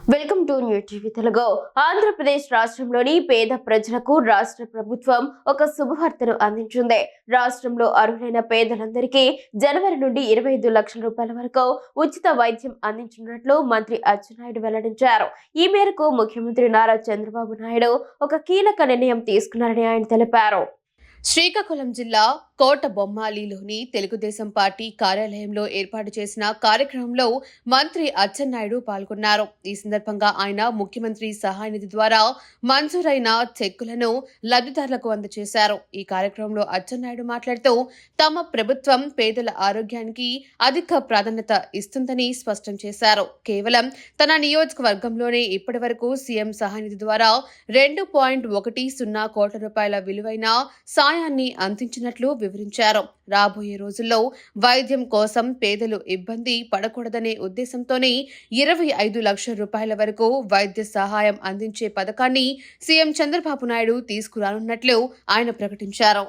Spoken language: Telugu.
Welcome to new TV Telugu. Andhra Pradesh రాష్ట్రంలోని పేద ప్రజలకు రాష్ట్ర ప్రభుత్వం ఒక శుభవార్తను అందించింది. రాష్ట్రంలో అర్హులైన పేదలందరికీ జనవరి నుండి 25 లక్షల రూపాయల వరకు ఉచిత వైద్యం అందించనున్నట్లు మంత్రి అచ్చెన్నాయుడు వెల్లడించారు. ఈ మేరకు ముఖ్యమంత్రి నారా చంద్రబాబు నాయుడు ఒక కీలక నిర్ణయం తీసుకున్నారని ఆయన తెలిపారు. శ్రీకాకుళం జిల్లా కోటబొమ్మాలిలోని తెలుగుదేశం పార్టీ కార్యాలయంలో ఏర్పాటు చేసిన కార్యక్రమంలో మంత్రి అచ్చెన్నాయుడు పాల్గొన్నారు. ఈ సందర్భంగా ఆయన ముఖ్యమంత్రి సహాయ నిధి ద్వారా మంజూరైన చెక్కులను లబ్ధిదారులకు అందజేశారు. ఈ కార్యక్రమంలో అచ్చెన్నాయుడు మాట్లాడుతూ తమ ప్రభుత్వం పేదల ఆరోగ్యానికి అధిక ప్రాధాన్యత ఇస్తుందని స్పష్టం చేశారు. కేవలం తన నియోజకవర్గంలోనే ఇప్పటి వరకు సీఎం సహాయ నిధి ద్వారా 2.10 కోట్ల రూపాయల విలువైన సాయాన్ని అందించినట్లు వివరించారు. రాబోయే రోజుల్లో వైద్యం కోసం పేదలు ఇబ్బంది పడకూడదనే ఉద్దేశంతోనే 25 లక్షల రూపాయల వరకు వైద్య సహాయం అందించే పథకాన్ని సీఎం చంద్రబాబు నాయుడు తీసుకురానున్నట్లు ఆయన ప్రకటించారు.